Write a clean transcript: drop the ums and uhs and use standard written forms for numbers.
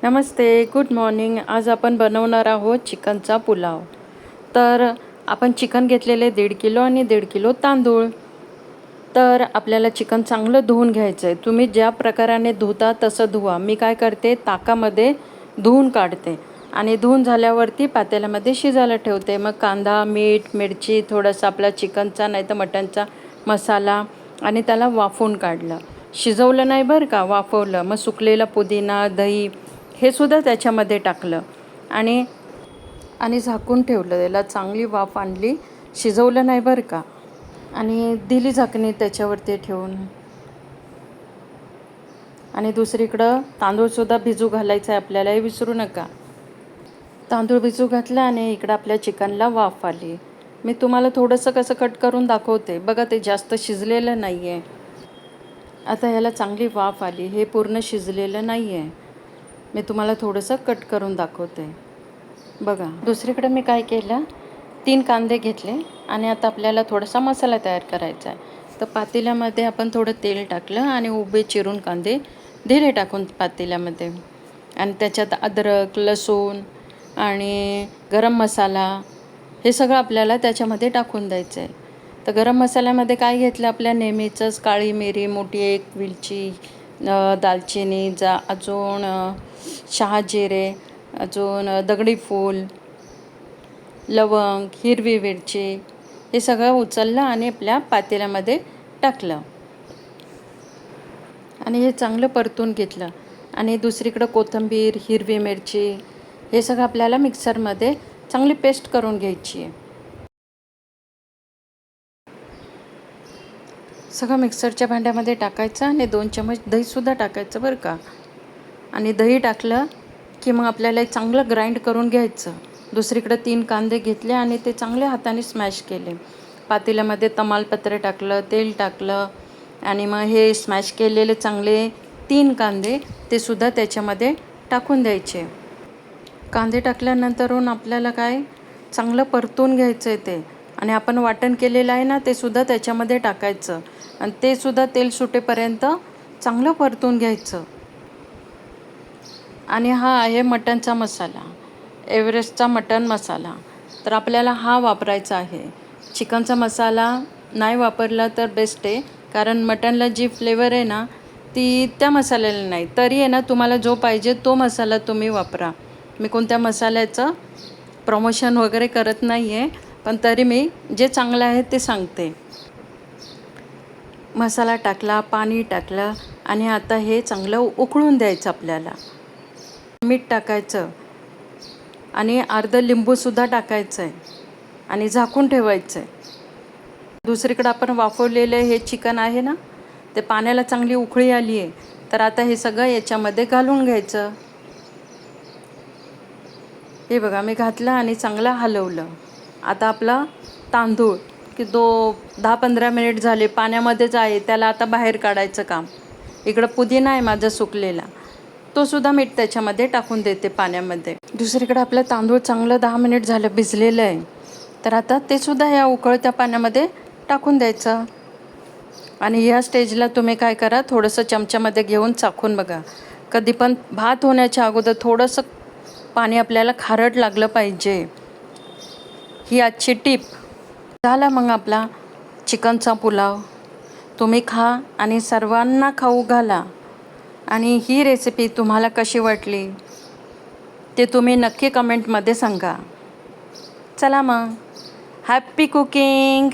नमस्ते, good morning. आज आपण बनवणार आहोत चिकनचा पुलाव. तर आपण चिकन घेतलेले 1.5 किलो आणि 1.5 किलो तांदूळ. तर आपल्याला चिकन चांगलं धुवून घ्यायचं आहे. तुम्ही ज्या प्रकाराने धुता तसं धुवा. मी काय करते, ताकामध्ये धुवून काढते आणि धुवून झाल्यावरती पातेल्यामध्ये शिजायला ठेवते. मग कांदा, मीठ, मिरची, थोडासा आपला चिकनचा नाही तर मटणचा मसाला आणि त्याला वाफवून काढलं. शिजवलं नाही बरं का, वाफवलं. मग सुकलेला पुदिना, दही हे सुद्धा त्याच्यामध्ये टाकलं आणि झाकून ठेवलं. त्याला चांगली वाफ आणली, शिजवलं नाही बरं का, आणि दिली झाकणी त्याच्यावरती ठेवून. आणि दुसरीकडं तांदूळसुद्धा भिजू घालायचं आहे आपल्याला, हे विसरू नका. तांदूळ भिजू घातलं आणि इकडं आपल्या चिकनला वाफ आली. मी तुम्हाला थोडंसं कसं कट करून दाखवते. बघा, ते जास्त शिजलेलं नाही आहे. आता ह्याला चांगली वाफ आली. हे पूर्ण शिजलेलं नाही आहे. मी तुम्हाला थोडंसं कट करून दाखवते. बघा, दुसरीकडे मी काय केलं, 3 कांदे घेतले आणि आता आपल्याला थोडासा मसाला तयार करायचा आहे. तर पातेल्यामध्ये आपण थोडं तेल टाकलं आणि उभे चिरून कांदे दिले टाकून पातेल्यामध्ये, आणि त्याच्यात अद्रक, लसूण आणि गरम मसाला हे सगळं आपल्याला त्याच्यामध्ये टाकून द्यायचं आहे. तर गरम मसाल्यामध्ये काय घेतलं, आपल्या नेहमीचंच काळी मिरी, मोठी एक वेलची, दालचिनी, अजून शहाजिरे, अजून दगडी फूल, लवंग, हिरवी मिरची हे सगळं उचललं आणि आपल्या पातेल्यामध्ये टाकलं आणि हे चांगलं परतून घेतलं. आणि दुसरीकडं कोथिंबीर, हिरवी मिरची हे सगळं आपल्याला मिक्सरमध्ये चांगली पेस्ट करून घ्यायची आहे. सगळं मिक्सरच्या भांड्यामध्ये टाकायचं आणि 2 चमच दहीसुद्धा टाकायचं बरं का. आणि दही टाकलं की मग आपल्याला चांगलं ग्राइंड करून घ्यायचं. दुसरीकडे 3 कांदे घेतले आणि ते चांगले हाताने स्मॅश केले. पातेल्यामध्ये तमालपत्र टाकलं, तेल टाकलं आणि मग हे स्मॅश केलेले चांगले 3 कांदे ते सुद्धा त्याच्यामध्ये टाकून द्यायचे. कांदे टाकल्यानंतरून आपल्याला काय चांगलं परतून घ्यायचं आहे ते, आणि आपण वाटण केलेलं आहे ना ते सुद्धा त्याच्यामध्ये टाकायचं आणि ते सुद्धा तेल सुटेपर्यंत चांगलं परतून घ्यायचं. आणि हा आहे मटणचा मसाला, एव्हरेस्टचा मटण मसाला. तर आपल्याला हा वापरायचा आहे. चिकनचा मसाला नाही वापरला तर बेस्ट आहे, कारण मटणला जी फ्लेवर आहे ना ती त्या मसाल्याला नाही. तरी आहे ना, तुम्हाला जो पाहिजे तो मसाला तुम्ही वापरा. मी कोणत्या मसाल्याचं प्रमोशन वगैरे करत नाही आहे, पण तरी मी जे चांगलं आहे ते सांगते. मसाला टाकला, पाणी टाकलं आणि आता हे चांगलं उकळून द्यायचं आपल्याला. मीठ टाकायचं आणि अर्ध लिंबूसुद्धा टाकायचं आहे आणि झाकून ठेवायचं आहे. दुसरीकडं आपण वाफवलेलं हे चिकन आहे ना, ते पाण्याला चांगली उकळी आली आहे. तर आता हे सगळं याच्यामध्ये घालून घ्यायचं. हे बघा, मी घातलं आणि चांगलं हलवलं. आता आपला तांदूळ की 10-15 मिनिट झाले पाण्यामध्येच आहे, त्याला आता बाहेर काढायचं काम. इकडं पुदिना आहे माझा सुकलेला, तो सुद्धा मीठ त्याच्यामध्ये टाकून देते पाण्यामध्ये. दुसरीकडे आपलं तांदूळ चांगलं 10 मिनिट झालं भिजलेलं आहे. तर आता ते सुद्धा या उकळत्या पाण्यामध्ये टाकून द्यायचं. आणि या स्टेजला तुम्ही काय करा, थोडंसं चमच्यामध्ये घेऊन चाखून बघा. कधी पण भात होण्याच्या अगोदर थोडंसं पाणी आपल्याला खारट लागलं पाहिजे. ही आजची टीप. झाला मग आपला चिकनचा पुलाव. तुम्ही खा आणि सर्वांना खाऊ घाला. आणि ही रेसिपी तुम्हाला कशी वाटली ते तुम्ही नक्की कमेंटमध्ये सांगा. चला मग, हॅप्पी कुकिंग.